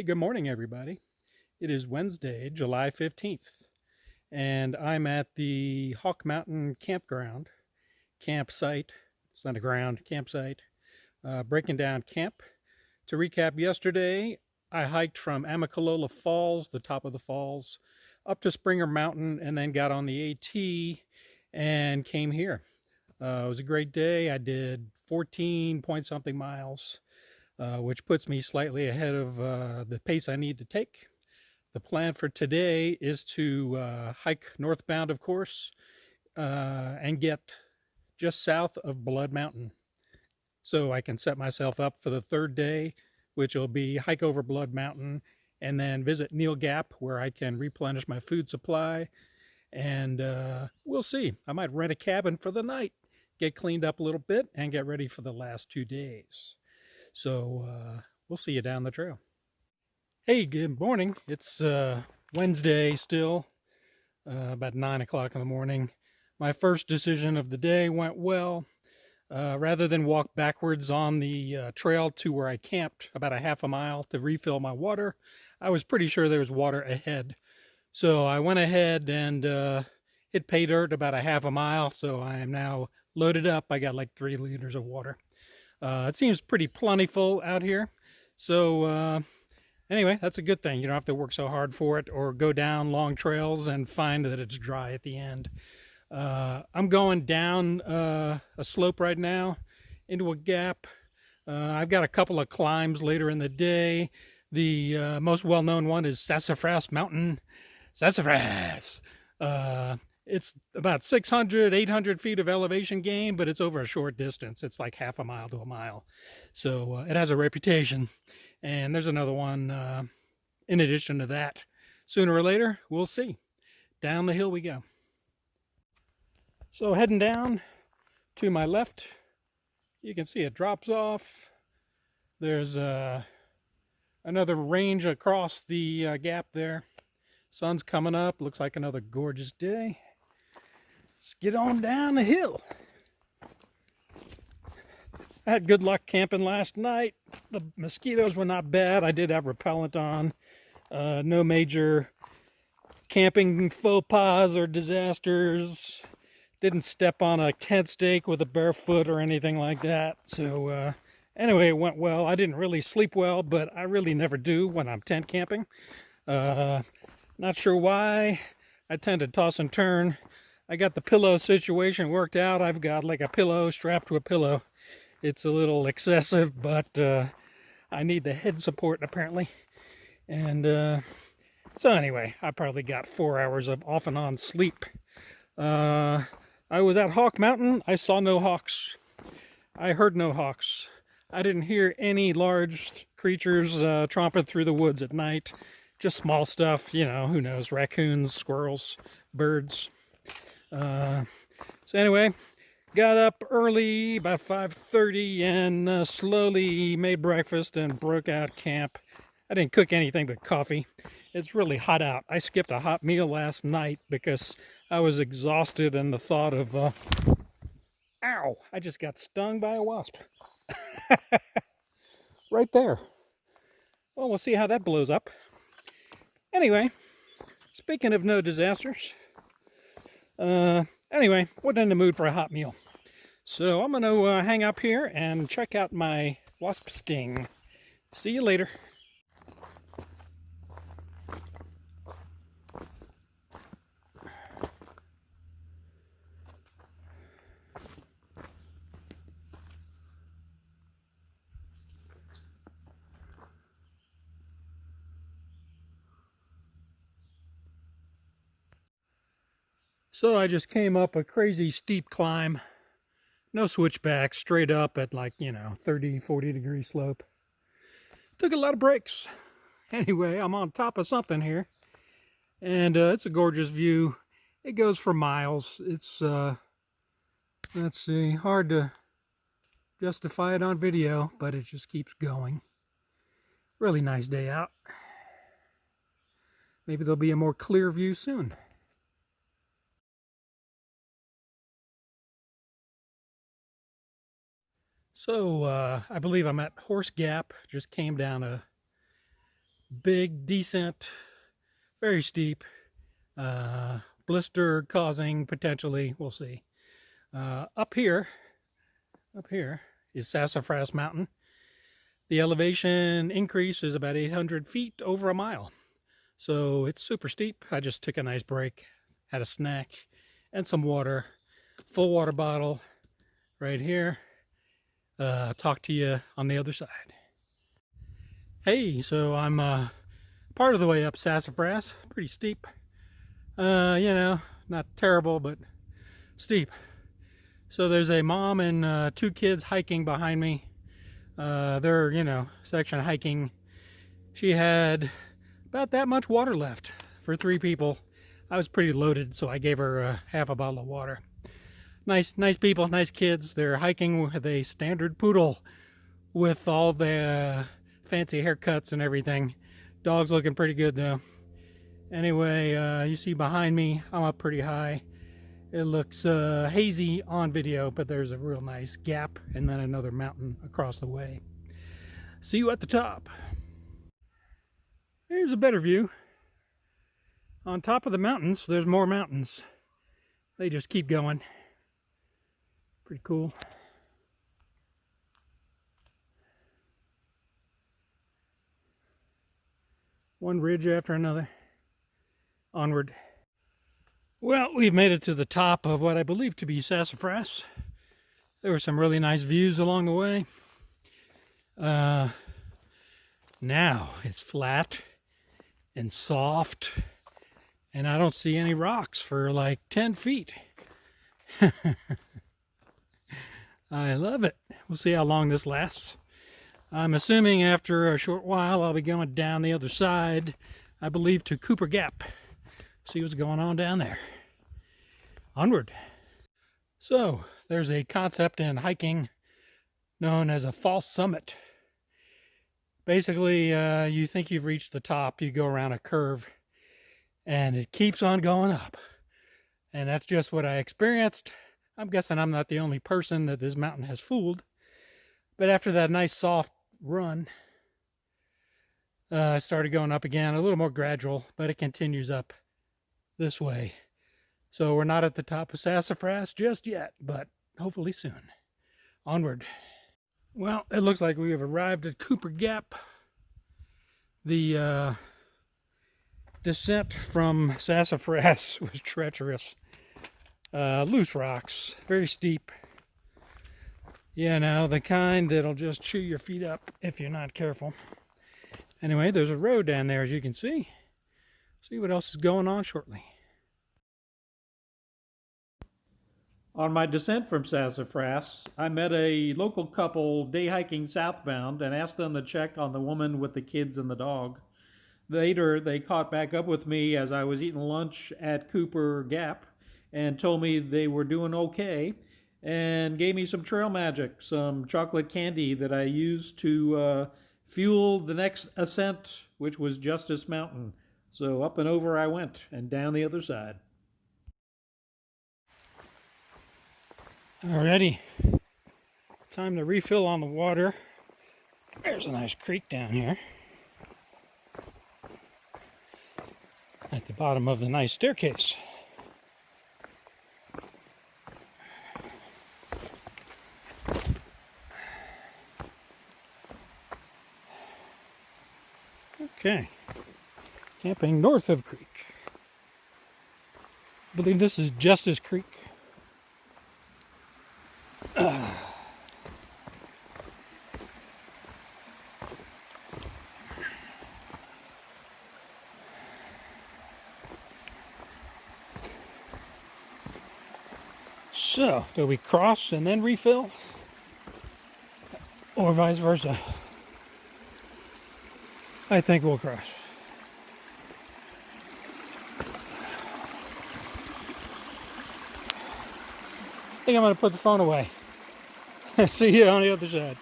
good morning, everybody. It is Wednesday, July 15th, and I'm at the Hawk Mountain campsite. It's not a ground, campsite, breaking down camp. To recap yesterday, I hiked from Amicalola Falls, the top of the falls, up to Springer Mountain, and then got on the AT and came here. It was a great day. I did 14 point something miles. Which puts me slightly ahead of the pace I need to take. The plan for today is to hike northbound, of course, and get just south of Blood Mountain. So I can set myself up for the third day, which will be hike over Blood Mountain and then visit Neal Gap, where I can replenish my food supply. And we'll see. I might rent a cabin for the night, get cleaned up a little bit, and get ready for the last 2 days. So we'll see you down the trail. Hey, good morning. It's Wednesday still, about 9 o'clock in the morning. My first decision of the day went well. Rather than walk backwards on the trail to where I camped about a half a mile to refill my water, I was pretty sure there was water ahead. So I went ahead and hit pay dirt about a half a mile. So I am now loaded up. I got like 3 liters of water. It seems pretty plentiful out here. So anyway, that's a good thing. You don't have to work so hard for it or go down long trails and find that it's dry at the end. I'm going down a slope right now into a gap. I've got a couple of climbs later in the day. The most well-known one is Sassafras Mountain. Sassafras! It's about 600, 800 feet of elevation gain, but it's over a short distance. It's like half a mile to a mile. So it has a reputation. And there's another one in addition to that. Sooner or later, we'll see. Down the hill we go. So heading down to my left, you can see it drops off. There's another range across the gap there. Sun's coming up. Looks like another gorgeous day. Let's get on down the hill. I had good luck camping last night. The mosquitoes were not bad. I did have repellent on. No major camping faux pas or disasters. Didn't step on a tent stake with a bare foot or anything like that. So anyway, it went well. I didn't really sleep well, but I really never do when I'm tent camping. Not sure why. I tend to toss and turn. I got the pillow situation worked out. I've got like a pillow strapped to a pillow. It's a little excessive, but I need the head support apparently. And so anyway, I probably got 4 hours of off and on sleep. I was at Hawk Mountain. I saw no hawks. I heard no hawks. I didn't hear any large creatures tromping through the woods at night. Just small stuff, you know, who knows, raccoons, squirrels, birds. So anyway, got up early, about 5:30, and slowly made breakfast and broke out camp. I didn't cook anything but coffee. It's really hot out. I skipped a hot meal last night because I was exhausted and the thought of, ow, I just got stung by a wasp. Right there. Well, we'll see how that blows up. Anyway, speaking of no disasters, anyway, wasn't in the mood for a hot meal. So I'm going to hang up here and check out my wasp sting. See you later. So I just came up a crazy steep climb. No switchback, straight up at like, 30, 40 degree slope. Took a lot of breaks. Anyway, I'm on top of something here. And it's a gorgeous view. It goes for miles. It's, let's see, hard to justify it on video, but it just keeps going. Really nice day out. Maybe there'll be a more clear view soon. So I believe I'm at Horse Gap. Just came down a big descent, very steep, blister causing potentially, we'll see. Up here is Sassafras Mountain. The elevation increase is about 800 feet over a mile. So it's super steep. I just took a nice break, had a snack and some water, full water bottle right here. Talk to you on the other side. Hey, so I'm part of the way up Sassafras, pretty steep. You know, not terrible, but steep. So there's a mom and 2 kids hiking behind me. They're, you know, section hiking. She had about that much water left for 3 people. I was pretty loaded, so I gave her half a bottle of water. Nice people, nice kids. They're hiking with a standard poodle with all the fancy haircuts and everything. Dog's looking pretty good though. Anyway, you see behind me, I'm up pretty high. It looks hazy on video, but there's a real nice gap and then another mountain across the way. See you at the top. Here's a better view. On top of the mountains, there's more mountains. They just keep going. Pretty cool. One ridge after another. Onward. Well, we've made it to the top of what I believe to be Sassafras. There were some really nice views along the way. Now it's flat and soft, and I don't see any rocks for like 10 feet. I love it. We'll see how long this lasts. I'm assuming after a short while I'll be going down the other side, I believe to Cooper Gap. See what's going on down there. Onward. So there's a concept in hiking known as a false summit. Basically, you think you've reached the top, you go around a curve, and it keeps on going up. And that's just what I experienced. I'm guessing I'm not the only person that this mountain has fooled. But after that nice soft run, I started going up again, a little more gradual, but it continues up this way. So we're not at the top of Sassafras just yet, but hopefully soon. Onward. Well, it looks like we have arrived at Cooper Gap. The descent from Sassafras was treacherous. Loose rocks, very steep. You know, the kind that'll just chew your feet up if you're not careful. Anyway, there's a road down there, as you can see. See what else is going on shortly. On my descent from Sassafras, I met a local couple day hiking southbound and asked them to check on the woman with the kids and the dog. Later, they caught back up with me as I was eating lunch at Cooper Gap and told me they were doing okay and gave me some trail magic, some chocolate candy that I used to fuel the next ascent, which was Justus Mountain. So up and over I went and down the other side. Alrighty, time to refill on the water. There's a nice creek down here at the bottom of the nice staircase. Okay, camping north of creek. I believe this is Justus Creek. So, do we cross and then refill? Or vice versa? I think we'll cross. I think I'm going to put the phone away. See you on the other side.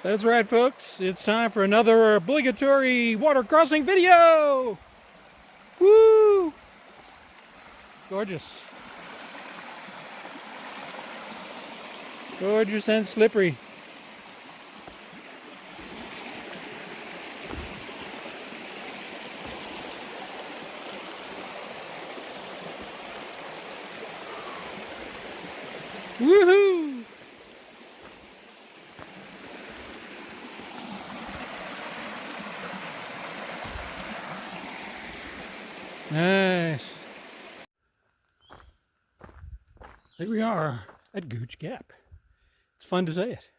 That's right, folks. It's time for another obligatory water crossing video. Woo! Gorgeous. Gorgeous and slippery. Woohoo! Nice. Here we are at Gooch Gap. It's fun to say it.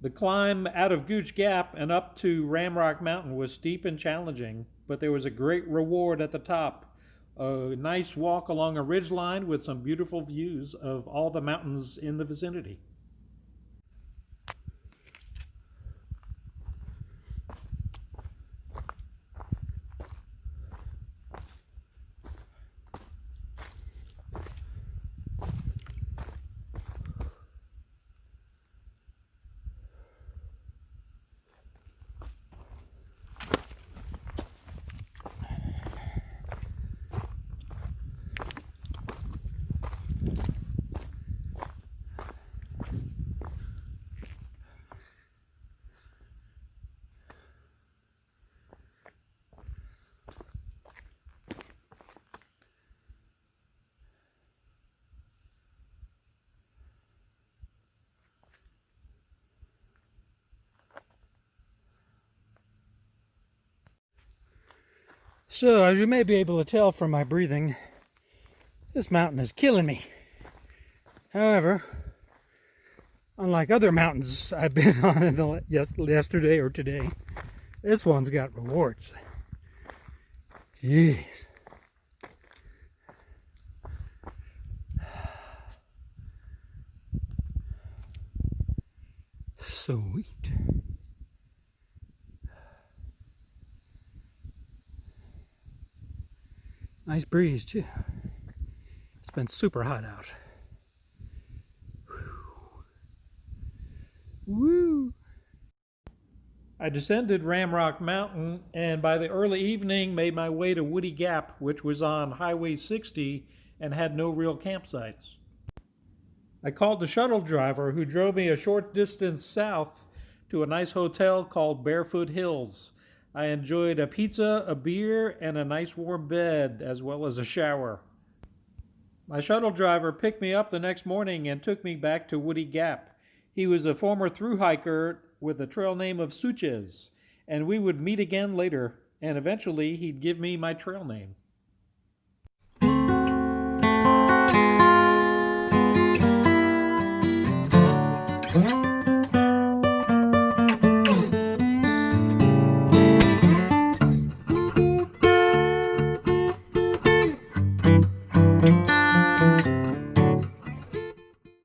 The climb out of Gooch Gap and up to Ramrock Mountain was steep and challenging, but there was a great reward at the top. A nice walk along a ridge line with some beautiful views of all the mountains in the vicinity. So, as you may be able to tell from my breathing, this mountain is killing me. However, unlike other mountains I've been on yesterday or today, this one's got rewards. Jeez. Sweet. Nice breeze too. It's been super hot out. Woo! I descended Ramrock Mountain and by the early evening made my way to Woody Gap, which was on Highway 60 and had no real campsites. I called the shuttle driver who drove me a short distance south to a nice hotel called Barefoot Hills. I enjoyed a pizza, a beer, and a nice warm bed, as well as a shower. My shuttle driver picked me up the next morning and took me back to Woody Gap. He was a former thru hiker with the trail name of Suches, and we would meet again later, and eventually he'd give me my trail name.